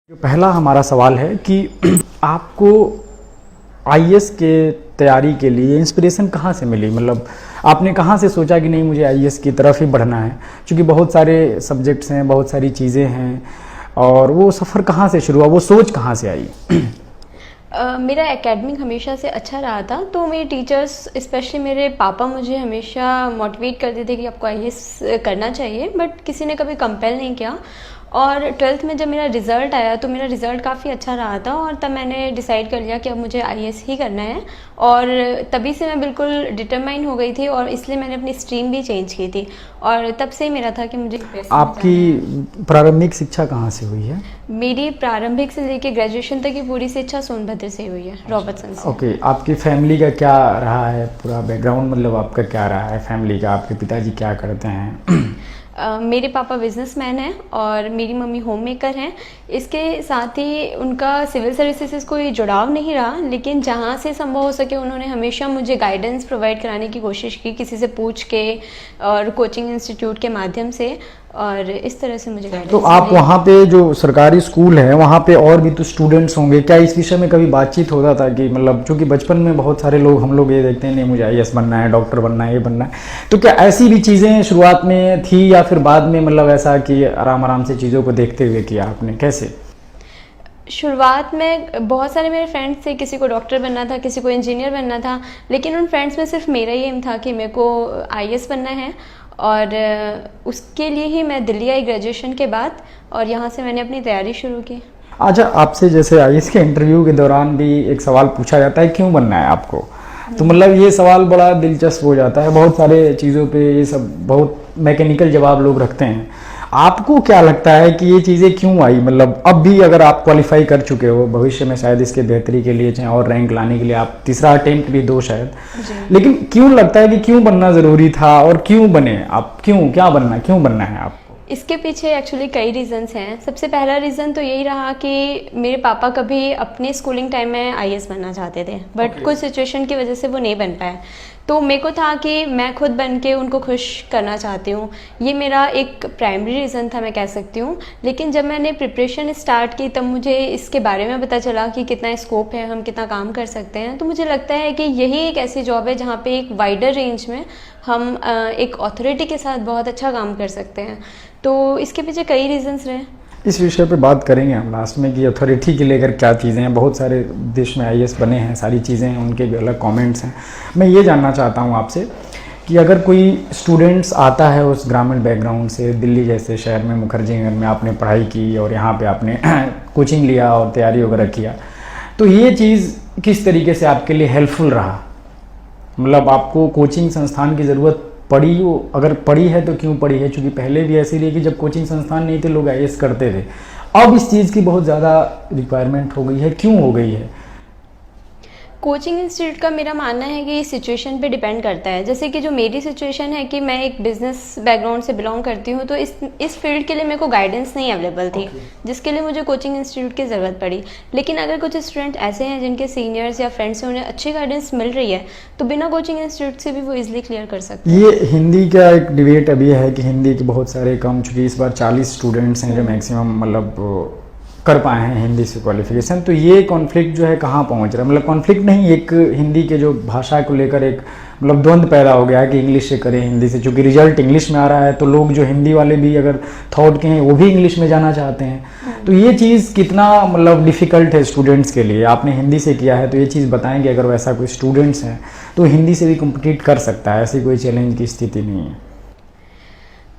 जो पहला हमारा सवाल है कि आपको आईएएस के तैयारी के लिए इंस्पिरेशन कहाँ से मिली? मतलब आपने कहाँ से सोचा कि नहीं मुझे आईएएस की तरफ ही बढ़ना है? क्योंकि बहुत सारे सब्जेक्ट्स हैं, बहुत सारी चीज़ें हैं, और वो सफ़र कहाँ से शुरू हुआ, वो सोच कहाँ से आई? मेरा एकेडमिक हमेशा से अच्छा रहा था, तो मेरे टीचर्स स्पेशली मेरे पापा मुझे हमेशा मोटिवेट करते थे कि आपको आईएएस करना चाहिए, बट किसी ने कभी कंपेल नहीं किया। और 12th में जब मेरा रिज़ल्ट आया तो मेरा रिज़ल्ट काफ़ी अच्छा रहा था, और तब मैंने डिसाइड कर लिया कि अब मुझे आईएएस ही करना है। और तभी से मैं बिल्कुल डिटरमाइन हो गई थी, और इसलिए मैंने अपनी स्ट्रीम भी चेंज की थी, और तब से ही मेरा था कि मुझे यूपीएससी में जाना आपकी प्रारंभिक शिक्षा कहाँ से हुई है? है। मेरी प्रारंभिक से लेकर ग्रेजुएशन तक की पूरी शिक्षा सोनभद्र से हुई है, रॉबर्टसन से। ओके, आपकी फैमिली का क्या रहा है, पूरा बैकग्राउंड मतलब आपका क्या रहा है फैमिली का? आपके पिताजी क्या करते हैं? मेरे पापा बिजनेसमैन हैं और मेरी मम्मी होम मेकर हैं। इसके साथ ही उनका सिविल सर्विसेज से कोई जुड़ाव नहीं रहा, लेकिन जहाँ से संभव हो सके उन्होंने हमेशा मुझे गाइडेंस प्रोवाइड कराने की कोशिश की, किसी से पूछ के और कोचिंग इंस्टीट्यूट के माध्यम से, और इस तरह से मुझे गाइडेंस तो आप मिली। वहाँ पे जो सरकारी स्कूल है वहाँ पे और भी तो स्टूडेंट्स होंगे, क्या इस विषय में कभी बातचीत होता था कि मतलब क्योंकि बचपन में बहुत सारे लोग हम लोग ये देखते हैं नहीं मुझे आईएएस बनना है, डॉक्टर बनना है, ये बनना है, तो क्या ऐसी भी चीज़ें शुरुआत में थी या फिर बाद में मतलब ऐसा कि आराम आराम से चीज़ों को देखते हुए किया आपने, कैसे? शुरुआत में बहुत सारे मेरे फ्रेंड्स थे, किसी को डॉक्टर बनना था, किसी को इंजीनियर बनना था, लेकिन उन फ्रेंड्स में सिर्फ मेरा ही एम था कि मेरे को आईएएस बनना है। और उसके लिए ही मैं दिल्ली आई ग्रेजुएशन के बाद, और यहाँ से मैंने अपनी तैयारी शुरू की। अच्छा, आपसे जैसे आईएएस के इंटरव्यू के दौरान भी एक सवाल पूछा जाता है क्यों बनना है आपको, तो मतलब ये सवाल बड़ा दिलचस्प हो जाता है। बहुत सारे चीज़ों पे ये सब बहुत मैकेनिकल जवाब लोग रखते हैं। आपको क्या लगता है कि ये चीज़ें क्यों आई? मतलब अब भी अगर आप क्वालिफाई कर चुके हो, भविष्य में शायद इसके बेहतरी के लिए चाहे और रैंक लाने के लिए आप तीसरा अटेम्प्ट भी दो शायद, लेकिन क्यों लगता है कि क्यों बनना ज़रूरी था और क्यों बने आप? क्या बनना, क्यों बनना है आप? इसके पीछे एक्चुअली कई रीज़न्स हैं। सबसे पहला रीज़न तो यही रहा कि मेरे पापा कभी अपने स्कूलिंग टाइम में आईएएस बनना चाहते थे, बट कुछ सिचुएशन की वजह से वो नहीं बन पाए। तो मेरे को था कि मैं खुद बन के उनको खुश करना चाहती हूँ, ये मेरा एक प्राइमरी रीज़न था, मैं कह सकती हूँ। लेकिन जब मैंने प्रिपरेशन स्टार्ट की तब मुझे इसके बारे में पता चला कि कितना स्कोप है, हम कितना काम कर सकते हैं। तो मुझे लगता है कि यही एक ऐसी जॉब है जहाँ पे एक वाइडर रेंज में हम एक अथॉरिटी के साथ बहुत अच्छा काम कर सकते हैं। तो इसके पीछे कई रीजंस रहे। इस विषय पे बात करेंगे हम लास्ट में कि अथॉरिटी के लेकर क्या चीज़ें हैं। बहुत सारे देश में आईएएस बने हैं, सारी चीज़ें हैं, उनके भी अलग कमेंट्स हैं। मैं ये जानना चाहता हूँ आपसे कि अगर कोई स्टूडेंट्स आता है उस ग्रामीण बैकग्राउंड से, दिल्ली जैसे शहर में, मुखर्जी नगर में आपने पढ़ाई की और यहाँ पे आपने कोचिंग लिया और तैयारी वगैरह किया, तो ये चीज़ किस तरीके से आपके लिए हेल्पफुल रहा? मतलब आपको कोचिंग संस्थान की ज़रूरत पड़ी हो, अगर पड़ी है तो क्यों पड़ी है? क्योंकि पहले भी ऐसी रही कि जब कोचिंग संस्थान नहीं थे लोग आईएएस करते थे, अब इस चीज़ की बहुत ज़्यादा रिक्वायरमेंट हो गई है, क्यों हो गई है? कोचिंग इंस्टीट्यूट का मेरा मानना है कि सिचुएशन पे डिपेंड करता है। जैसे कि जो मेरी सिचुएशन है कि मैं एक बिजनेस बैकग्राउंड से बिलोंग करती हूँ, तो इस फील्ड के लिए मेरे को गाइडेंस नहीं अवेलेबल थी, जिसके लिए मुझे कोचिंग इंस्टीट्यूट की ज़रूरत पड़ी। लेकिन अगर कुछ स्टूडेंट ऐसे हैं जिनके सीनियर्स या फ्रेंड्स से उन्हें अच्छी गाइडेंस मिल रही है, तो बिना कोचिंग इंस्टीट्यूट से भी वो ईजिली क्लियर कर सकते हैं। ये हिंदी का एक डिबेट अभी है कि हिंदी के बहुत सारे कम, चूँकि इस बार 40 स्टूडेंट्स हैं जो मैक्सिमम मतलब कर पाए हैं हिंदी से क्वालिफिकेशन, तो ये कॉन्फ्लिक्ट जो है कहाँ पहुँच रहा है? मतलब कॉन्फ्लिक्ट नहीं, एक हिंदी के जो भाषा को लेकर एक मतलब द्वंद्व पैदा हो गया है कि इंग्लिश से करें हिंदी से, चूँकि रिजल्ट इंग्लिश में आ रहा है तो लोग जो हिंदी वाले भी अगर थॉट के हैं वो भी इंग्लिश में जाना चाहते हैं। तो ये चीज़ कितना मतलब डिफ़िकल्ट है स्टूडेंट्स के लिए? आपने हिंदी से किया है तो ये चीज़ बताएंगे, अगर वैसा कोई स्टूडेंट्स हैं तो हिंदी से भी कम्पीट कर सकता है, ऐसी कोई चैलेंज की स्थिति नहीं है?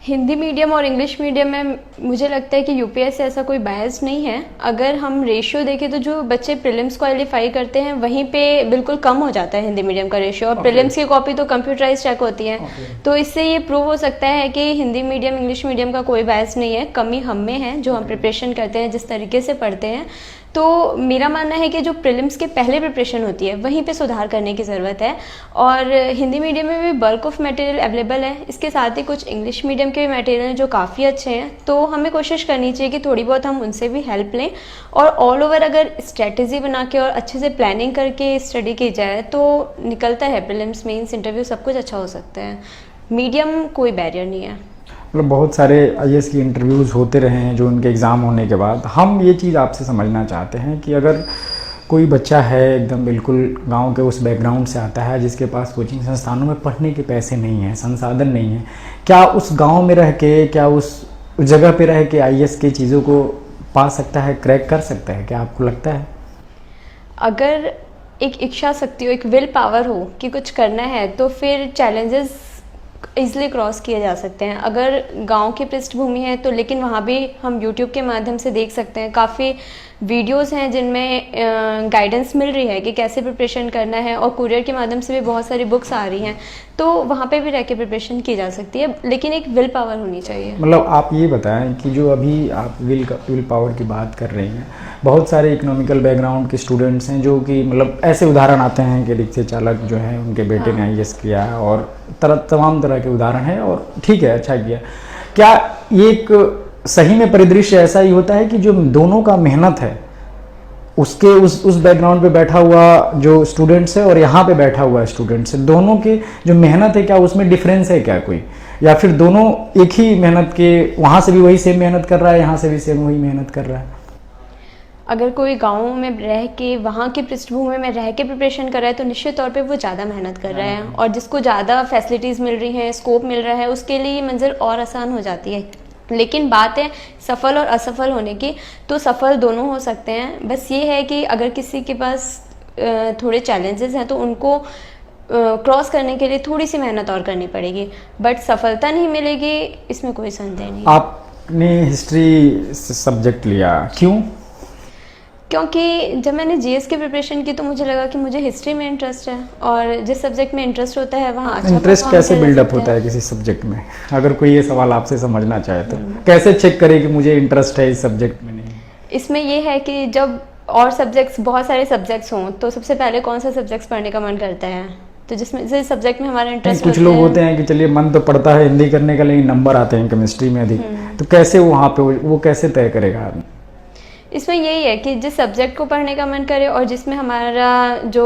हिंदी मीडियम और इंग्लिश मीडियम में मुझे लगता है कि यूपीएस से ऐसा कोई बायस नहीं है। अगर हम रेशियो देखें तो जो बच्चे प्रीलिम्स क्वालिफाई करते हैं वहीं पे बिल्कुल कम हो जाता है हिंदी मीडियम का रेशियो, और प्रीलिम्स की कॉपी तो कंप्यूटराइज चेक होती है। तो इससे ये प्रूव हो सकता है कि हिंदी मीडियम इंग्लिश मीडियम का कोई बायस नहीं है, कमी हम में है जो हम प्रिपरेशन करते हैं, जिस तरीके से पढ़ते हैं। तो मेरा मानना है कि जो प्रीलिम्स के पहले प्रिपरेशन होती है वहीं पे सुधार करने की ज़रूरत है, और हिंदी मीडियम में भी बल्क ऑफ मटेरियल अवेलेबल है। इसके साथ ही कुछ इंग्लिश मीडियम के भी मटेरियल हैं जो काफ़ी अच्छे हैं, तो हमें कोशिश करनी चाहिए कि थोड़ी बहुत हम उनसे भी हेल्प लें, और ऑल ओवर अगर स्ट्रेटजी बना के और अच्छे से प्लानिंग करके स्टडी की जाए तो निकलता है प्रीलिम्स, मेंस, इंटरव्यू सब कुछ अच्छा हो सकता है। मीडियम कोई बैरियर नहीं है। मतलब बहुत सारे आईएएस की इंटरव्यूज़ होते रहे हैं जो उनके एग्ज़ाम होने के बाद। हम ये चीज़ आपसे समझना चाहते हैं कि अगर कोई बच्चा है एकदम बिल्कुल गांव के उस बैकग्राउंड से आता है जिसके पास कोचिंग संस्थानों में पढ़ने के पैसे नहीं हैं, संसाधन नहीं है, क्या उस गांव में रह के, क्या उस जगह पे रह के आईएएस की चीज़ों को पा सकता है, क्रैक कर सकता है? क्या आपको लगता है? अगर एक इच्छा शक्ति हो, एक विल पावर हो कि कुछ करना है, तो फिर चैलेंजेस इजीली क्रॉस किए जा सकते हैं। अगर गांव की पृष्ठभूमि है तो लेकिन वहाँ भी हम यूट्यूब के माध्यम से देख सकते हैं, काफ़ी वीडियोस हैं जिनमें गाइडेंस मिल रही है कि कैसे प्रिपरेशन करना है, और कुरियर के माध्यम से भी बहुत सारी बुक्स आ रही हैं, तो वहाँ पे भी रह के प्रिपरेशन की जा सकती है, लेकिन एक विल पावर होनी चाहिए। मतलब आप ये बताएं कि जो अभी आप विल पावर की बात कर रही हैं, बहुत सारे इकोनॉमिकल बैकग्राउंड के स्टूडेंट्स हैं जो कि मतलब ऐसे उदाहरण आते हैं कि रिक्शे चालक जो है उनके बेटे ने आईएएस किया है, और तमाम तरह के उदाहरण हैं, और ठीक है, अच्छा किया। क्या ये एक सही में परिदृश्य ऐसा ही होता है कि जो दोनों का मेहनत है, उसके उस बैकग्राउंड पे बैठा हुआ जो स्टूडेंट्स है और यहाँ पे बैठा हुआ स्टूडेंट्स है, दोनों की जो मेहनत है, क्या उसमें डिफरेंस है क्या कोई, या फिर दोनों एक ही मेहनत के, वहाँ से भी वही सेम मेहनत कर रहा है, यहाँ से भी सेम वही मेहनत कर रहा है? अगर कोई गाँव में रह के, वहाँ की पृष्ठभूमि में रह के प्रिपरेशन कर रहा है, तो निश्चित तौर पे वो ज़्यादा मेहनत कर रहा है, और जिसको ज़्यादा फैसिलिटीज़ मिल रही हैं, स्कोप मिल रहा है, उसके लिए ये मंजिल और आसान हो जाती है। लेकिन बात है सफल और असफल होने की, तो सफल दोनों हो सकते हैं। बस ये है कि अगर किसी के पास थोड़े चैलेंजेस हैं तो उनको क्रॉस करने के लिए थोड़ी सी मेहनत और करनी पड़ेगी, बट सफलता नहीं मिलेगी, इसमें कोई संदेह नहीं। आपने हिस्ट्री सब्जेक्ट लिया, क्यों? क्योंकि जब मैंने जीएस की प्रिपरेशन की तो मुझे लगा कि मुझे हिस्ट्री में इंटरेस्ट है, और जिस सब्जेक्ट में इंटरेस्ट होता है वहाँ अच्छा इंटरेस्ट कैसे बिल्डअप होता है किसी सब्जेक्ट में? अगर कोई ये सवाल आपसे समझना चाहे तो कैसे चेक करे कि मुझे इंटरेस्ट है इस सब्जेक्ट में? नहीं, इसमें ये है कि जब और सब्जेक्ट्स, बहुत सारे सब्जेक्ट्स हों, तो सबसे पहले कौन सा सब्जेक्ट्स पढ़ने का मन करता है, तो जिसमें जिस सब्जेक्ट में हमारा इंटरेस्ट। कुछ लोग होते हैं कि चलिए मन तो पड़ता है हिंदी करने का, लेकिन नंबर आते हैं केमिस्ट्री में अधिक, तो कैसे वहाँ पे वो कैसे तय करेगा? इसमें यही है कि जिस सब्जेक्ट को पढ़ने का मन करे और जिसमें हमारा जो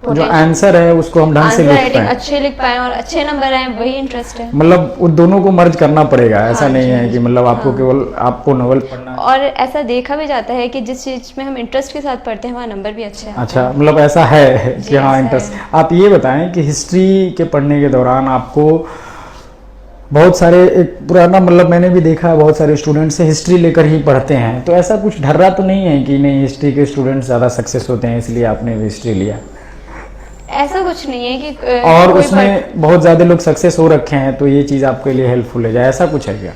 आंसर है उसको हम ढंग से लिख पाएं, अच्छे लिख पाएं और अच्छे नंबर आए, वही इंटरेस्ट है। मतलब उन दोनों को मर्ज करना पड़ेगा, ऐसा नहीं है कि मतलब आपको केवल आपको नॉवल पढ़ना। और ऐसा देखा भी जाता है कि जिस चीज में हम इंटरेस्ट के साथ पढ़ते हैं वहाँ नंबर भी अच्छे हैं। अच्छा, मतलब ऐसा है कि हाँ इंटरेस्ट। आप ये बताएं कि हिस्ट्री के पढ़ने के दौरान आपको बहुत सारे, एक पुराना मतलब मैंने भी देखा है, बहुत सारे स्टूडेंट्स से हिस्ट्री लेकर ही पढ़ते हैं, तो ऐसा कुछ ढर्रा तो नहीं है कि नहीं हिस्ट्री के स्टूडेंट्स ज़्यादा सक्सेस होते हैं इसलिए आपने हिस्ट्री लिया? ऐसा कुछ नहीं है कि और उसमें बहुत ज़्यादा लोग सक्सेस हो रखे हैं तो ये चीज़ आपके लिए हेल्पफुल है, ऐसा कुछ है क्या?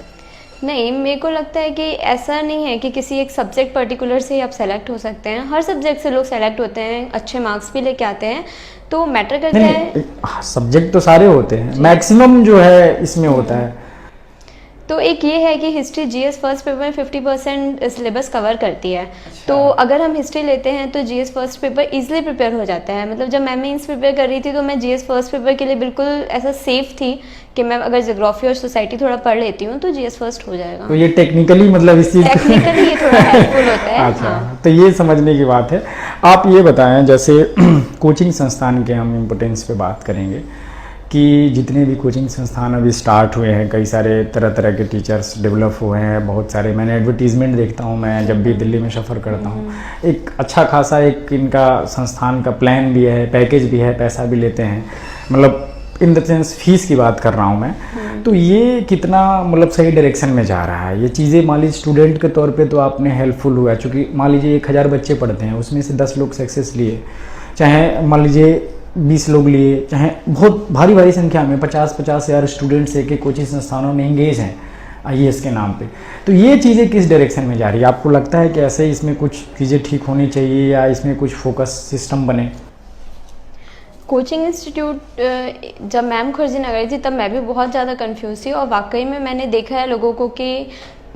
नहीं, मेरे को लगता है कि ऐसा नहीं है कि किसी एक सब्जेक्ट पर्टिकुलर से ही आप सेलेक्ट हो सकते हैं। हर सब्जेक्ट से लोग सेलेक्ट होते हैं, अच्छे मार्क्स भी लेके आते हैं, तो मैटर करता है। सब्जेक्ट तो सारे होते हैं, मैक्सिमम जो है इसमें होता है। तो एक ये है कि हिस्ट्री जीएस फर्स्ट पेपर में 50% सिलेबस कवर करती है। अच्छा। तो अगर हम हिस्ट्री लेते हैं तो GS first paper easily prepare हो जाता है। मतलब जब मैं मेंस प्रिपेयर कर रही थी तो मैं जीएस फर्स्ट पेपर के लिए बिल्कुल ऐसा सेफ थी कि मैं अगर ज्योग्राफी और सोसाइटी थोड़ा पढ़ लेती हूँ तो जीएस फर्स्ट हो जाएगा। तो ये टेक्निकली मतलब इस चीज़ टेक्निकली ये थोड़ा हेल्पफुल होता है। अच्छा, हाँ। तो ये समझने की बात है। आप ये बताएं, जैसे कोचिंग संस्थान के हम इम्पोर्टेंस पे बात करेंगे कि जितने भी कोचिंग संस्थान अभी स्टार्ट हुए हैं, कई सारे तरह तरह के टीचर्स डेवलप हुए हैं, बहुत सारे मैंने एडवर्टीज़मेंट देखता हूँ मैं जब भी दिल्ली में सफ़र करता हूँ, एक अच्छा खासा एक इनका संस्थान का प्लान भी है, पैकेज भी है, पैसा भी लेते हैं, मतलब इन द सेंस फीस की बात कर रहा हूँ मैं। तो ये कितना मतलब सही डायरेक्शन में जा रहा है ये चीज़ें? मान लीजिए स्टूडेंट के तौर पे तो आपने हेल्पफुल हुआ, चूँकि मान लीजिए 1000 बच्चे पढ़ते हैं, उसमें से 10 लोग सक्सेस लिए, चाहे मान लीजिए 20 लोग लिए, चाहे बहुत भारी भारी संख्या में 50-50 हज़ार स्टूडेंट्स एक कोचिंग संस्थानों में इंगेज हैं आईएएस के नाम पे, तो ये चीज़ें किस डायरेक्शन में जा रही है? आपको लगता है कि ऐसे इसमें कुछ चीज़ें ठीक होनी चाहिए या इसमें कुछ फोकस सिस्टम बने? कोचिंग इंस्टीट्यूट जब मैम खुर्जी नगर गई थी तब मैं भी बहुत ज़्यादा कंफ्यूज थी, और वाकई में मैंने देखा है लोगों को कि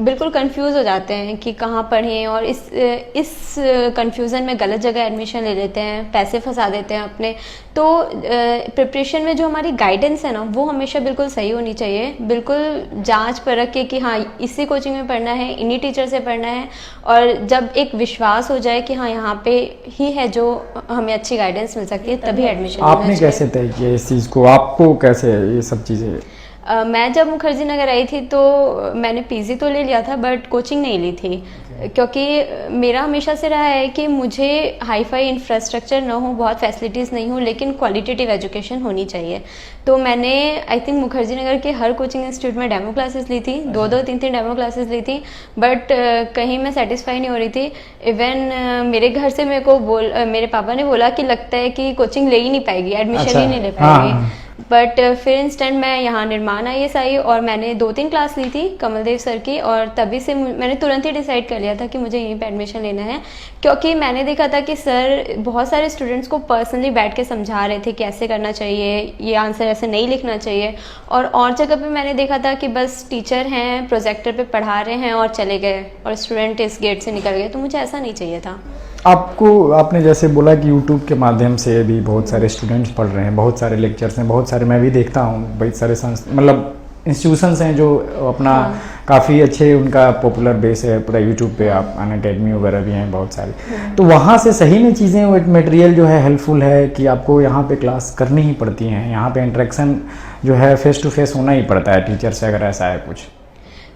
बिल्कुल कंफ्यूज हो जाते हैं कि कहाँ पढ़ें, और इस कंफ्यूजन में गलत जगह एडमिशन ले लेते हैं, पैसे फंसा देते हैं अपने। तो प्रिपरेशन में जो हमारी गाइडेंस है ना, वो हमेशा बिल्कुल सही होनी चाहिए, बिल्कुल जांच परख के कि हाँ इसी कोचिंग में पढ़ना है, इन्हीं टीचर से पढ़ना है, और जब एक विश्वास हो जाए कि हाँ यहाँ पे ही है जो हमें अच्छी गाइडेंस मिल सकती है, तभी एडमिशन। आपने कैसे तय किया इस चीज़ को? आपको कैसे ये सब चीज़ें? मैं जब मुखर्जी नगर आई थी तो मैंने पीजी तो ले लिया था बट कोचिंग नहीं ली थी, क्योंकि मेरा हमेशा से रहा है कि मुझे हाई फाई इंफ्रास्ट्रक्चर ना हो, बहुत फैसिलिटीज़ नहीं हो, लेकिन क्वालिटेटिव एजुकेशन होनी चाहिए। तो मैंने आई थिंक मुखर्जी नगर के हर कोचिंग इंस्टीट्यूट में डेमो क्लासेस ली थी, 2-3 डेमो क्लासेस ली थी, बट कहीं मैं सेटिस्फाई नहीं हो रही थी। इवन मेरे घर से मेरे पापा ने बोला कि लगता है कि कोचिंग ले ही नहीं पाएगी, एडमिशन ही नहीं ले पाएगी। बट फिर इंस्टेंट मैं यहाँ निर्माण IAS आई और मैंने 2-3 क्लास ली थी कमलदेव सर की, और तभी से मैंने तुरंत ही डिसाइड कर लिया था कि मुझे यहीं पे एडमिशन लेना है, क्योंकि मैंने देखा था कि सर बहुत सारे स्टूडेंट्स को पर्सनली बैठ के समझा रहे थे कि ऐसे करना चाहिए, ये आंसर ऐसे नहीं लिखना चाहिए। और जगह पे मैंने देखा था कि बस टीचर हैं, प्रोजेक्टर पे पढ़ा रहे हैं और चले गए और स्टूडेंट इस गेट से निकल गए, तो मुझे ऐसा नहीं चाहिए था। आपने जैसे बोला कि यूट्यूब के माध्यम से भी बहुत सारे स्टूडेंट्स पढ़ रहे हैं, बहुत सारे लेक्चर्स हैं, बहुत सारे मैं भी देखता हूँ, बहुत सारे मतलब इंस्टीट्यूशंस हैं जो अपना काफ़ी अच्छे, उनका पॉपुलर बेस है पूरा यूट्यूब पे, आप अनअकैडमी वगैरह भी हैं बहुत सारे। तो वहाँ से सही में चीज़ें, मटेरियल जो है हेल्पफुल है कि आपको यहाँ पे क्लास करनी ही पड़ती हैं, यहाँ पे इंटरेक्शन जो है फेस टू फेस होना ही पड़ता है टीचर से, अगर ऐसा है कुछ?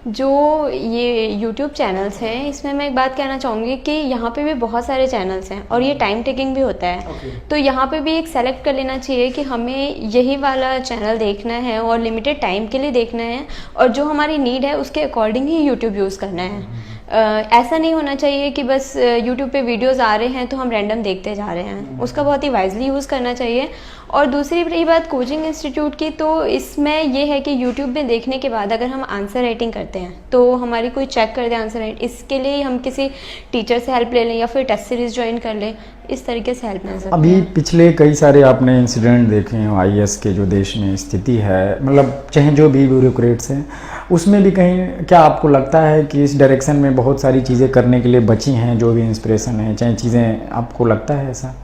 जो ये YouTube चैनल्स हैं, इसमें मैं एक बात कहना चाहूँगी कि यहाँ पे भी बहुत सारे चैनल्स हैं और ये टाइम टेकिंग भी होता है। तो यहाँ पे भी एक सेलेक्ट कर लेना चाहिए कि हमें यही वाला चैनल देखना है और लिमिटेड टाइम के लिए देखना है, और जो हमारी नीड है उसके अकॉर्डिंग ही YouTube यूज़ करना है। ऐसा नहीं होना चाहिए कि बस YouTube पे वीडियोस आ रहे हैं तो हम रैंडम देखते जा रहे हैं, उसका बहुत ही वाइजली यूज़ करना चाहिए। और दूसरी रही बात कोचिंग इंस्टीट्यूट की, तो इसमें ये है कि YouTube में देखने के बाद अगर हम आंसर राइटिंग करते हैं तो हमारी कोई चेक कर दे आंसर राइट, इसके लिए हम किसी टीचर से हेल्प ले लें या फिर टेस्ट सीरीज ज्वाइन कर लें, इस तरीके से हेल्प मिल सकती है। अभी पिछले कई सारे आपने इंसिडेंट देखे हैं IAS के, जो देश में स्थिति है, मतलब चाहे जो भी ब्यूरोक्रेट्स हैं, उसमें भी कहीं क्या आपको लगता है कि इस डायरेक्शन में बहुत सारी चीज़ें करने के लिए बची हैं, जो भी इंस्पिरेशन है, चाहे चीज़ें, आपको लगता है ऐसा?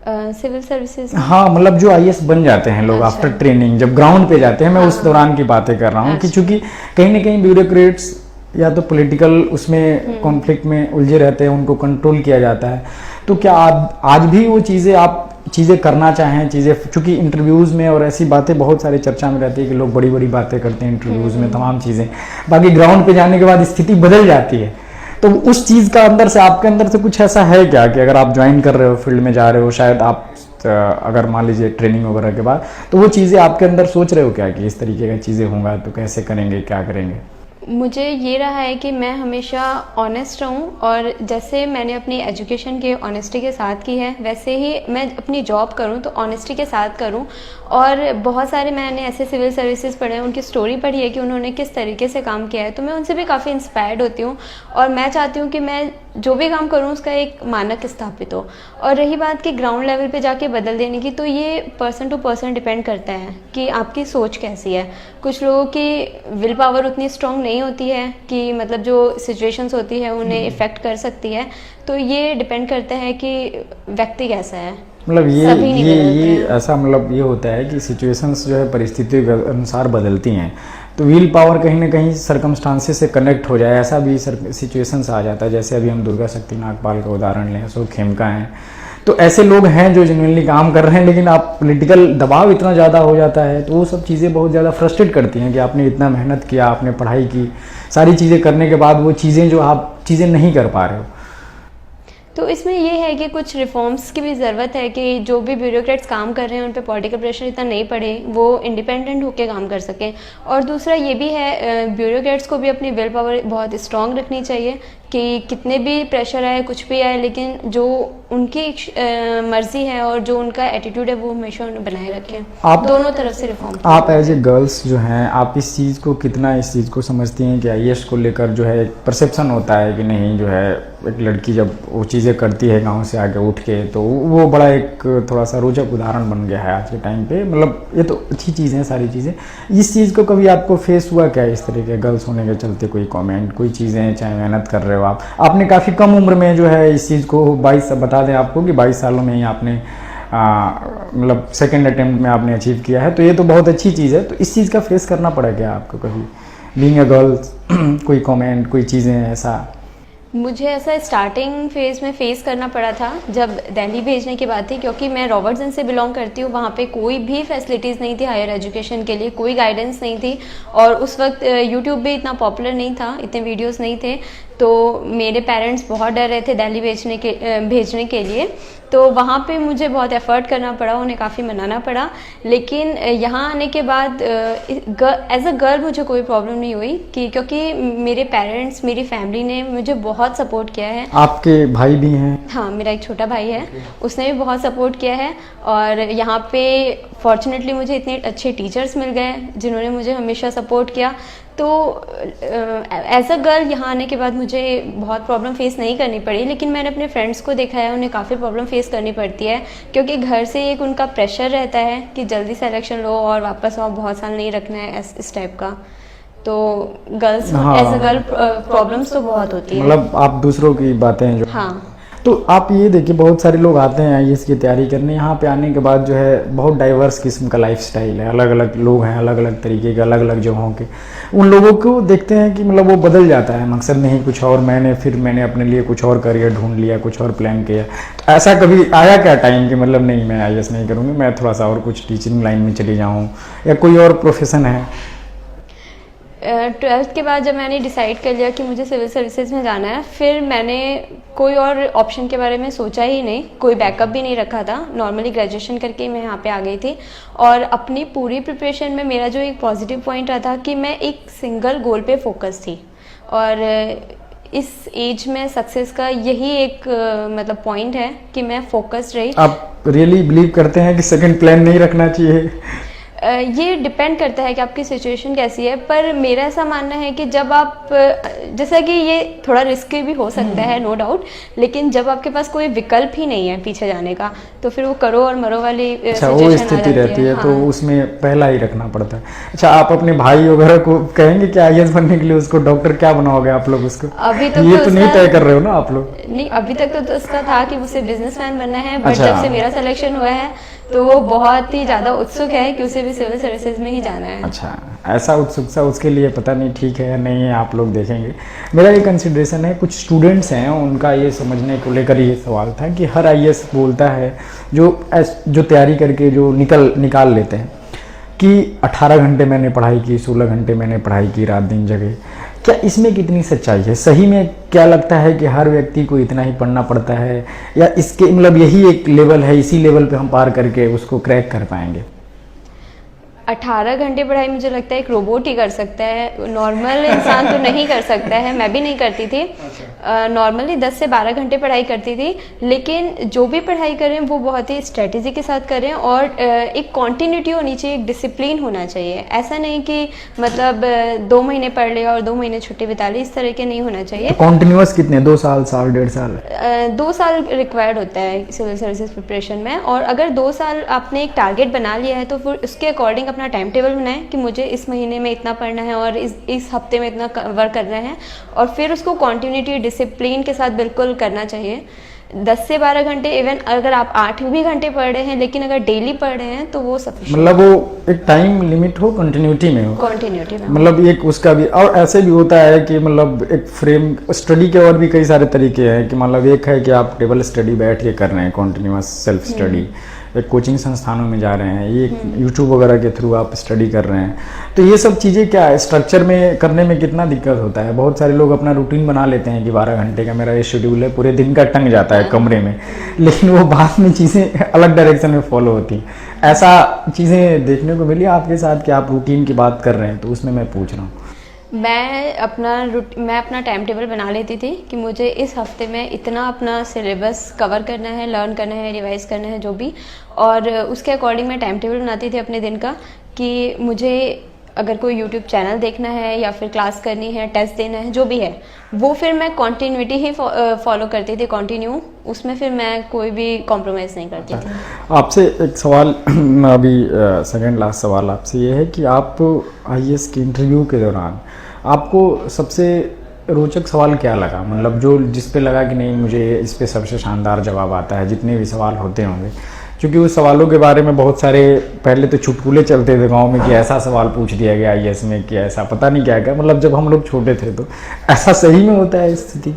सिविल सर्विसेज, हाँ, मतलब जो IAS बन जाते हैं लोग आफ्टर ट्रेनिंग, जब ग्राउंड पे जाते हैं, मैं उस दौरान की बातें कर रहा हूँ कि चूंकि कहीं ना कहीं ब्यूरोक्रेट्स या तो पॉलिटिकल उसमें कॉन्फ्लिक्ट में उलझे रहते हैं, उनको कंट्रोल किया जाता है। तो क्या आज भी वो चीज़ें आप करना चाहें, चीज़ें, चूँकि इंटरव्यूज़ में और ऐसी बातें बहुत सारी चर्चा में रहती है कि लोग बड़ी बड़ी बातें करते हैं इंटरव्यूज़ में, तमाम चीज़ें, बाकी ग्राउंड पे जाने के बाद स्थिति बदल जाती है। तो उस चीज़ का अंदर से, आपके अंदर से कुछ ऐसा है क्या कि अगर आप ज्वाइन कर रहे हो, फील्ड में जा रहे हो, शायद आप अगर मान लीजिए ट्रेनिंग वगैरह के बाद, तो वो चीज़ें आपके अंदर सोच रहे हो क्या कि इस तरीके की चीज़ें होंगे तो कैसे करेंगे, क्या करेंगे? मुझे ये रहा है कि मैं हमेशा ऑनेस्ट रहूं, और जैसे मैंने अपनी एजुकेशन के ऑनेस्टी के साथ की है, वैसे ही मैं अपनी जॉब करूं तो ऑनेस्टी के साथ करूं। और बहुत सारे मैंने ऐसे सिविल सर्विसेज पढ़े हैं, उनकी स्टोरी पढ़ी है कि उन्होंने किस तरीके से काम किया है, तो मैं उनसे भी काफ़ी इंस्पायर्ड होती हूँ और मैं चाहती हूँ कि मैं जो भी काम करूँ उसका एक मानक स्थापित हो। और रही बात कि ग्राउंड लेवल पे जाके बदल देने की, तो ये पर्सन टू पर्सन डिपेंड करता है कि आपकी सोच कैसी है। कुछ लोगों की विल पावर उतनी स्ट्रांग नहीं होती है कि मतलब जो सिचुएशंस होती है उन्हें इफेक्ट कर सकती है, तो ये डिपेंड करता है कि व्यक्ति कैसा है। मतलब ये ऐसा, मतलब ये होता है कि सिचुएशंस जो है परिस्थितियों के अनुसार बदलती हैं, तो विल पावर कहीं ना कहीं सरकमस्टांसेस से कनेक्ट हो जाए, ऐसा भी सिचुएशंस आ जाता है। जैसे अभी हम दुर्गा शक्ति नागपाल का उदाहरण लें, अशोक खेमका हैं, तो ऐसे लोग हैं जो जेन्युइनली काम कर रहे हैं, लेकिन आप पॉलिटिकल दबाव इतना ज़्यादा हो जाता है तो वो सब चीज़ें बहुत ज़्यादा फ्रस्ट्रेट करती हैं कि आपने इतना मेहनत किया, आपने पढ़ाई की, सारी चीज़ें करने के बाद वो चीज़ें जो आप चीज़ें नहीं कर पा रहे हो। तो इसमें ये है कि कुछ रिफॉर्म्स की भी ज़रूरत है कि जो भी ब्यूरोक्रेट्स काम कर रहे हैं उन पे पॉलिटिकल प्रेशर इतना नहीं पड़े, वो इंडिपेंडेंट होकर काम कर सकें। और दूसरा ये भी है, ब्यूरोक्रेट्स को भी अपनी विल पावर बहुत स्ट्रांग रखनी चाहिए कि कितने भी प्रेशर आए, कुछ भी आए, लेकिन जो उनकी मर्जी है और जो उनका एटीट्यूड है वो हमेशा उन्हें बनाए रखें। आप दोनों तरफ से रिफॉर्म। आप एज ए गर्ल्स जो हैं, आप इस चीज़ को कितना, इस चीज़ को समझती हैं कि IAS को लेकर जो है एक परसेप्शन होता है कि नहीं, जो है एक लड़की जब वो चीज़ें करती है गांव से आके उठ के, तो वो बड़ा एक थोड़ा सा रोचक उदाहरण बन गया है आज के टाइम पे। मतलब ये तो अच्छी चीज़ है सारी चीज़ें। इस चीज़ को कभी आपको फेस हुआ क्या, इस तरह के गर्ल्स होने के चलते कोई कमेंट, कोई चीज़ें, चाहे मेहनत कर रहे हो आपने काफ़ी कम उम्र में जो है इस चीज़ को 22, बता दें आपको कि 22 सालों में ही आपने मतलब सेकंड अटेम्प्ट में आपने अचीव किया है, तो ये तो बहुत अच्छी चीज़ है। तो इस चीज़ का फेस करना पड़ा क्या आपको कभी, बीइंग अ गर्ल, कोई कमेंट, कोई चीज़ें ऐसा? मुझे ऐसा स्टार्टिंग फेज़ में फ़ेस करना पड़ा था जब दिल्ली भेजने की बात थी, क्योंकि मैं रॉबर्ट्सन से बिलोंग करती हूँ। वहाँ पे कोई भी फैसिलिटीज़ नहीं थी हायर एजुकेशन के लिए, कोई गाइडेंस नहीं थी, और उस वक्त यूट्यूब भी इतना पॉपुलर नहीं था, इतने वीडियोस नहीं थे। तो मेरे पेरेंट्स बहुत डर रहे थे दिल्ली भेजने के लिए। तो वहाँ पे मुझे बहुत एफ़र्ट करना पड़ा, उन्हें काफ़ी मनाना पड़ा। लेकिन यहाँ आने के बाद एज अ गर्ल मुझे कोई प्रॉब्लम नहीं हुई, क्योंकि मेरे पेरेंट्स, मेरी फैमिली ने मुझे बहुत सपोर्ट किया है। आपके भाई भी हैं? हाँ, मेरा एक छोटा भाई है, उसने भी बहुत सपोर्ट किया है। और यहाँ पे फॉर्चुनेटली मुझे इतने अच्छे टीचर्स मिल गए जिन्होंने मुझे हमेशा सपोर्ट किया। तो एज अ गर्ल यहाँ आने के बाद मुझे बहुत प्रॉब्लम फेस नहीं करनी पड़ी, लेकिन मैंने अपने फ्रेंड्स को देखा है, उन्हें काफ़ी प्रॉब्लम फेस करनी पड़ती है, क्योंकि घर से एक उनका प्रेशर रहता है कि जल्दी सिलेक्शन लो और वापस आओ, बहुत साल नहीं रखना है, इस टाइप का। तो girls as a girl problems तो बहुत होती है। मतलब आप दूसरों की बातें जो, हाँ, तो आप ये देखिए बहुत सारे लोग आते हैं आईएएस की तैयारी करने, यहाँ पे आने के बाद जो है बहुत डाइवर्स किस्म का लाइफस्टाइल है, अलग अलग लोग हैं, अलग अलग तरीके के, अलग अलग जगहों के। उन लोगों को देखते हैं कि मतलब वो बदल जाता है, मकसद नहीं कुछ और, मैंने अपने लिए कुछ और करियर ढूंढ लिया, कुछ और प्लान किया। तो ऐसा कभी आया क्या टाइम कि मतलब नहीं मैं आईएएस नहीं करूँगी, मैं थोड़ा सा और कुछ टीचिंग लाइन में चली जाऊँ, या कोई और प्रोफेशन है? 12th के बाद जब मैंने डिसाइड कर लिया कि मुझे सिविल सर्विसेज में जाना है, फिर मैंने कोई और ऑप्शन के बारे में सोचा ही नहीं, कोई बैकअप भी नहीं रखा था। नॉर्मली ग्रेजुएशन करके मैं यहाँ पे आ गई थी, और अपनी पूरी प्रिपरेशन में मेरा जो एक पॉजिटिव पॉइंट रहा था कि मैं एक सिंगल गोल पे फोकस थी। और इस एज में सक्सेस का यही एक मतलब पॉइंट है कि मैं फोकस्ड रही। आप रियली बिलीव करते हैं कि सेकंड प्लान नहीं रखना चाहिए? ये डिपेंड करता है कि आपकी सिचुएशन कैसी है, पर मेरा ऐसा मानना है कि जब आप, जैसा कि ये थोड़ा रिस्की भी हो सकता है, नो डाउट, लेकिन जब आपके पास कोई विकल्प ही नहीं है पीछे जाने का, तो फिर वो करो और मरो वाली वो स्थिति रहती है। हाँ। तो उसमें पहला ही रखना पड़ता है। अच्छा, आप अपने भाई वगैरह को कहेंगे कि आईएएस बनने के लिए उसको डॉक्टर क्या बनाओगे आप लोग उसको? अभी तक ये तो नहीं तय कर रहे हो ना आप लोग? नहीं, अभी तक तो उसका था कि उसे बिजनेसमैन बनना है, बट जब से मेरा सिलेक्शन हुआ है तो वो बहुत ही ज़्यादा उत्सुक है कि उसे भी सिविल सर्विसेज में ही जाना है। अच्छा, ऐसा उत्सुकता उसके लिए पता नहीं ठीक है या नहीं है, आप लोग देखेंगे। मेरा ये कंसिडरेशन है, कुछ स्टूडेंट्स हैं उनका ये समझने को लेकर ये सवाल था कि हर आईएएस बोलता है जो तैयारी करके जो निकाल लेते हैं कि 18 घंटे मैंने पढ़ाई की, 16 घंटे मैंने पढ़ाई की, रात दिन जगह। क्या इसमें कितनी सच्चाई है? सही में क्या लगता है कि हर व्यक्ति को इतना ही पढ़ना पड़ता है, या इसके मतलब यही एक लेवल है, इसी लेवल पे हम पार करके उसको क्रैक कर पाएंगे? 18 घंटे पढ़ाई मुझे लगता है एक रोबोट ही कर सकता है, नॉर्मल इंसान तो नहीं कर सकता है। मैं भी नहीं करती थी, नॉर्मली 10 से 12 घंटे पढ़ाई करती थी, लेकिन जो भी पढ़ाई कर रहे हैं वो बहुत ही स्ट्रेटेजी के साथ कर रहे हैं, और एक कॉन्टिन्यूटी होनी चाहिए, एक डिसिप्लिन होना चाहिए। ऐसा नहीं कि मतलब 2 महीने पढ़ लिया और 2 महीने छुट्टी बिता ली, इस तरह के नहीं होना चाहिए। कॉन्टिन्यूअस कितने, 2 साल, 1.5 साल? 2 साल रिक्वायर्ड होता है सिविल सर्विसेज प्रिपरेशन में, और अगर 2 साल आपने एक टारगेट बना लिया है तो फिर उसके अकॉर्डिंग अपना टाइम टेबल बनाएं कि मुझे इस महीने में इतना पढ़ना है और इस हफ्ते में इतना कवर करना है, और फिर उसको कॉन्टिन्यूटी डिसिप्लिन के साथ बिल्कुल करना चाहिए। 10 से 12 घंटे, इवन अगर आप 8 भी घंटे पढ़ रहे हैं, लेकिन अगर डेली पढ़ रहे हैं तो वो सफिशिएंट। मतलब वो एक टाइम लिमिट हो, कंटिन्यूटी में हो। कंटिन्यूटी में मतलब एक उसका भी, और ऐसे भी होता है कि मतलब एक फ्रेम स्टडी के और भी कई सारे तरीके हैं कि मतलब एक है कि आप टेबल स्टडी बैठ के कर रहे हैं, कॉन्टिन्यूअस सेल्फ स्टडी, एक कोचिंग संस्थानों में जा रहे हैं, ये यूट्यूब वगैरह के थ्रू आप स्टडी कर रहे हैं। तो ये सब चीज़ें क्या है, स्ट्रक्चर में करने में कितना दिक्कत होता है? बहुत सारे लोग अपना रूटीन बना लेते हैं कि 12 घंटे का मेरा ये शेड्यूल है, पूरे दिन का टंग जाता है कमरे में, लेकिन वो बाद में चीज़ें अलग डायरेक्शन में फॉलो होती हैं। ऐसा चीज़ें देखने को मिली आपके साथ कि आप रूटीन की बात कर रहे हैं, तो उसमें मैं पूछ रहा हूँ। मैं अपना टाइम टेबल बना लेती थी कि मुझे इस हफ्ते में इतना अपना सिलेबस कवर करना है, लर्न करना है, रिवाइज करना है, जो भी, और उसके अकॉर्डिंग मैं टाइम टेबल बनाती थी अपने दिन का कि मुझे अगर कोई यूट्यूब चैनल देखना है या फिर क्लास करनी है, टेस्ट देना है, जो भी है, वो फिर मैं कॉन्टिन्यूटी ही फॉलो करती थी, कंटिन्यू, उसमें फिर मैं कोई भी कॉम्प्रोमाइज़ नहीं करती थी। आपसे एक सवाल अभी सेकंड लास्ट सवाल आपसे ये है कि आप आईएएस के इंटरव्यू के दौरान आपको सबसे रोचक सवाल क्या लगा? मतलब जिस पे लगा कि नहीं मुझे इस पे सबसे शानदार जवाब आता है, जितने भी सवाल होते होंगे, क्योंकि उस सवालों के बारे में बहुत सारे पहले तो चुटकुले चलते थे गांव में कि ऐसा सवाल पूछ दिया गया आईएएस में कि ऐसा पता नहीं क्या क्या, मतलब जब हम लोग छोटे थे तो ऐसा सही में होता है स्थिति?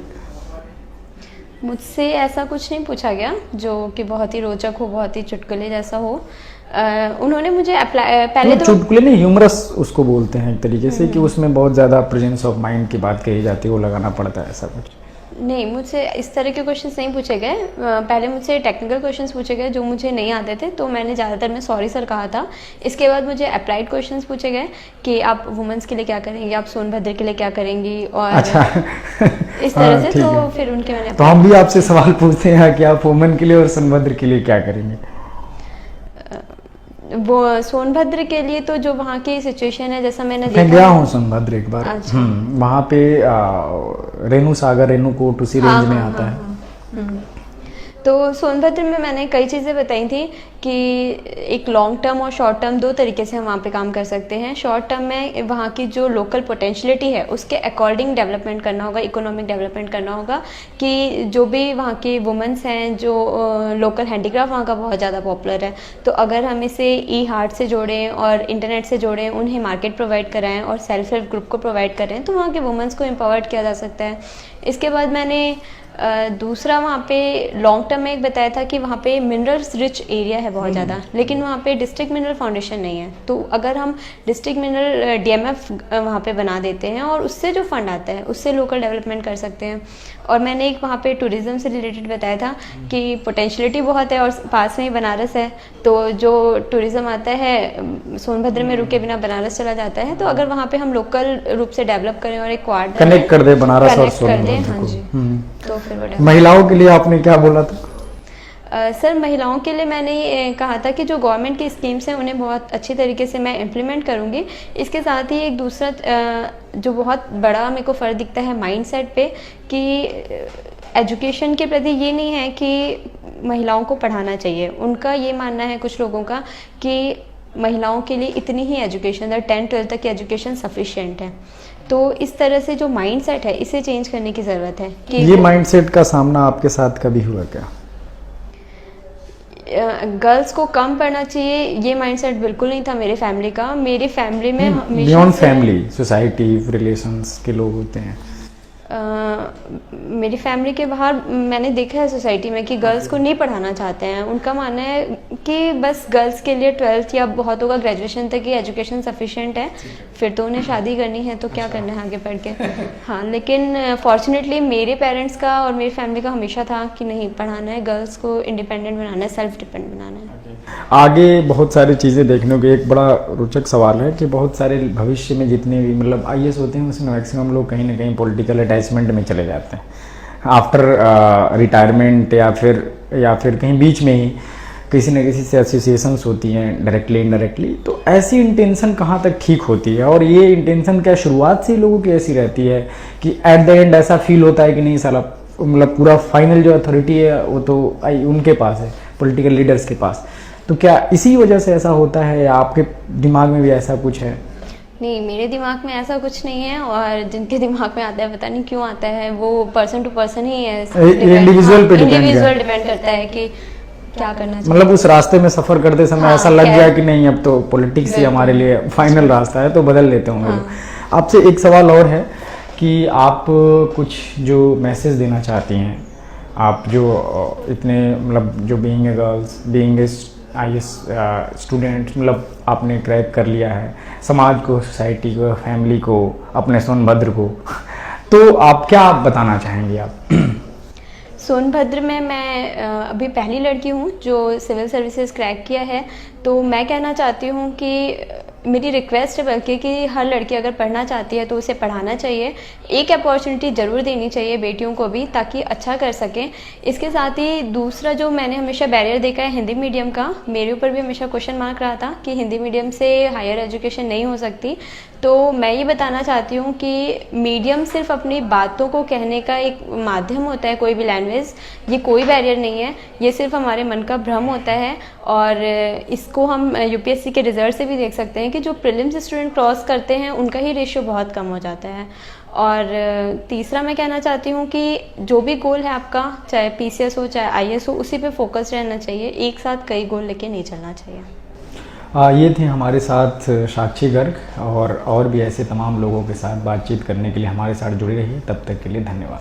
मुझसे ऐसा कुछ नहीं पूछा गया जो कि बहुत ही रोचक हो, बहुत ही चुटकुले जैसा हो। उन्होंने मुझे अप्लाई पहले तो चुटकुले नहीं, ह्यूमरस उसको बोलते हैं एक तरीके से, कि उसमें बहुत ज़्यादा प्रेजेंस ऑफ माइंड की बात कही जाती है, वो लगाना पड़ता है, ऐसा कुछ? नहीं, मुझसे इस तरह के क्वेश्चंस नहीं पूछे गए। पहले मुझसे टेक्निकल क्वेश्चंस पूछे गए जो मुझे नहीं आते थे, तो मैंने ज़्यादातर में सॉरी सर कहा था। इसके बाद मुझे अप्लाइड क्वेश्चंस पूछे गए कि आप वुमेंस के लिए क्या करेंगी, आप सोनभद्र के लिए क्या करेंगी, और अच्छा इस तरह से। ठीक तो है। फिर उनके मैंने तो हम भी आपसे सवाल पूछते हैं कि आप वुमेन के लिए और सोनभद्र के लिए क्या करेंगे? वो सोनभद्र के लिए तो जो वहाँ की सिचुएशन है, जैसा मैंने मैं देखा गया हूँ सोनभद्र एक बार। अच्छा। वहाँ पे रेणु सागर, रेणुकूट उसी रेंज में आता है। हम्म। तो सोनभद्र में मैंने कई चीज़ें बताई थी कि एक लॉन्ग टर्म और शॉर्ट टर्म दो तरीके से हम वहाँ पे काम कर सकते हैं। शॉर्ट टर्म में वहाँ की जो लोकल पोटेंशियलिटी है उसके अकॉर्डिंग डेवलपमेंट करना होगा, इकोनॉमिक डेवलपमेंट करना होगा, कि जो भी वहाँ की वुमेंस हैं, जो लोकल हैंडीक्राफ्ट वहाँ का बहुत ज़्यादा पॉपुलर है, तो अगर हम इसे ई हार्ट से जोड़ें और इंटरनेट से जोड़ें, उन्हें मार्केट प्रोवाइड कराएँ और सेल्फ हेल्प ग्रुप को प्रोवाइड करें, तो वहाँ के वुमेंस को एम्पावर्ड किया जा सकता है। इसके बाद मैंने दूसरा वहाँ पे लॉन्ग टर्म में एक बताया था कि वहाँ पे मिनरल्स रिच एरिया है बहुत ज़्यादा, लेकिन वहाँ पे डिस्ट्रिक्ट मिनरल फाउंडेशन नहीं है। तो अगर हम डिस्ट्रिक्ट मिनरल डीएमएफ वहाँ पे बना देते हैं और उससे जो फंड आता है उससे लोकल डेवलपमेंट कर सकते हैं। और मैंने एक वहाँ पे टूरिज़्म से रिलेटेड बताया था कि पोटेंशियलिटी बहुत है और पास में ही बनारस है, तो जो टूरिज़्म आता है सोनभद्र में रुके बिना बनारस चला जाता है, तो अगर वहाँ पे हम लोकल रूप से डेवलप करें और एक क्वाड कनेक्ट कर दे बनारस और कर दे, सोनभद्र हाँ को। जी, तो फिर वो डेवलप। महिलाओं के लिए आपने क्या बोला था? सर, महिलाओं के लिए मैंने ये कहा था कि जो गवर्नमेंट की स्कीम्स हैं उन्हें बहुत अच्छी तरीके से मैं इम्प्लीमेंट करूँगी। इसके साथ ही एक दूसरा जो बहुत बड़ा मेरे को फ़र्क दिखता है माइंडसेट पे, कि एजुकेशन के प्रति ये नहीं है कि महिलाओं को पढ़ाना चाहिए। उनका ये मानना है कुछ लोगों का कि महिलाओं के लिए इतनी ही एजुकेशन, 10-12 तक की एजुकेशन सफिशिएंट है। तो इस तरह से जो माइंडसेट है इसे चेंज करने की ज़रूरत है। कि ये माइंडसेट का सामना आपके साथ कभी हुआ क्या? गर्ल्स को कम पढ़ना चाहिए, ये माइंडसेट बिल्कुल नहीं था मेरे फैमिली का। मेरी फैमिली में हमेशा बियॉन्ड फैमिली, सोसाइटी, रिलेशंस के लोग होते हैं। मेरी फैमिली के बाहर मैंने देखा है सोसाइटी में कि गर्ल्स को नहीं पढ़ाना चाहते हैं। उनका मानना है कि बस गर्ल्स के लिए 12th या बहुत होगा ग्रेजुएशन तक की एजुकेशन सफिशिएंट है, फिर तो उन्हें शादी करनी है तो क्या करना है आगे पढ़ के। हाँ, लेकिन फॉर्चुनेटली मेरे पेरेंट्स का और मेरी फैमिली का हमेशा था कि नहीं, पढ़ाना है, गर्ल्स को इंडिपेंडेंट बनाना है, सेल्फ डिपेंड बनाना है। आगे बहुत सारी चीज़ें देखने को, एक बड़ा रोचक सवाल है कि बहुत सारे भविष्य में जितने भी मतलब आईएएस होते हैं उसमें मैक्सिमम लोग कहीं ना कहीं पॉलिटिकल अटैचमेंट में चले जाते हैं आफ्टर रिटायरमेंट, या फिर कहीं बीच में ही किसी न किसी से एसोसिएशंस होती हैं डायरेक्टली इनडायरेक्टली। तो ऐसी इंटेंशन कहाँ तक ठीक होती है, और ये इंटेंशन क्या शुरुआत से ही लोगों की ऐसी रहती है कि एट द एंड ऐसा फील होता है कि नहीं साला, मतलब पूरा फाइनल जो अथॉरिटी है वो तो उनके पास है, पॉलिटिकल लीडर्स के पास। तो क्या इसी वजह से ऐसा होता है, या आपके दिमाग में भी ऐसा कुछ है? नहीं, मेरे दिमाग में ऐसा कुछ नहीं है, और जिनके दिमाग में आता है पता नहीं क्यों आता है, वो पर्सन टू पर्सन ही है, इंडिविजुअल पे डिपेंड करता है कि क्या करना चाहिए। मतलब उस रास्ते में सफ़र करते समय ऐसा लग गया कि नहीं अब तो पॉलिटिक्स ही हमारे लिए फाइनल रास्ता है, तो बदल लेते होंगे। आपसे एक सवाल और है कि आप कुछ जो मैसेज देना चाहती हैं, आप जो इतने मतलब जो being a girls, being a IAS student, मतलब आपने क्रैक कर लिया है समाज को, सोसाइटी को, फैमिली को, अपने सोनभद्र को, तो आप क्या बताना चाहेंगे आप? सोनभद्र में मैं अभी पहली लड़की हूँ जो सिविल सर्विसेज क्रैक किया है, तो मैं कहना चाहती हूँ कि मेरी रिक्वेस्ट है बल्कि कि हर लड़की अगर पढ़ना चाहती है तो उसे पढ़ाना चाहिए। एक अपॉर्चुनिटी ज़रूर देनी चाहिए बेटियों को भी, ताकि अच्छा कर सकें। इसके साथ ही दूसरा जो मैंने हमेशा बैरियर देखा है हिंदी मीडियम का, मेरे ऊपर भी हमेशा क्वेश्चन मार्क रहा था कि हिंदी मीडियम से हायर एजुकेशन नहीं हो सकती। तो मैं ये बताना चाहती हूँ कि मीडियम सिर्फ अपनी बातों को कहने का एक माध्यम होता है, कोई भी लैंग्वेज, ये कोई बैरियर नहीं है, ये सिर्फ हमारे मन का भ्रम होता है। और इसको हम यूपीएससी के रिजल्ट से भी देख सकते हैं कि जो प्रीलिम्स स्टूडेंट क्रॉस करते हैं उनका ही रेशियो बहुत कम हो जाता है। और तीसरा मैं कहना चाहती हूँ कि जो भी गोल है आपका, चाहे पीसीएस हो चाहे आईएएस हो, उसी पे फोकस रहना चाहिए, एक साथ कई गोल लेके नहीं चलना चाहिए। ये थे हमारे साथ साक्षी गर्ग, और भी ऐसे तमाम लोगों के साथ बातचीत करने के लिए हमारे साथ जुड़े रहिए। तब तक के लिए धन्यवाद।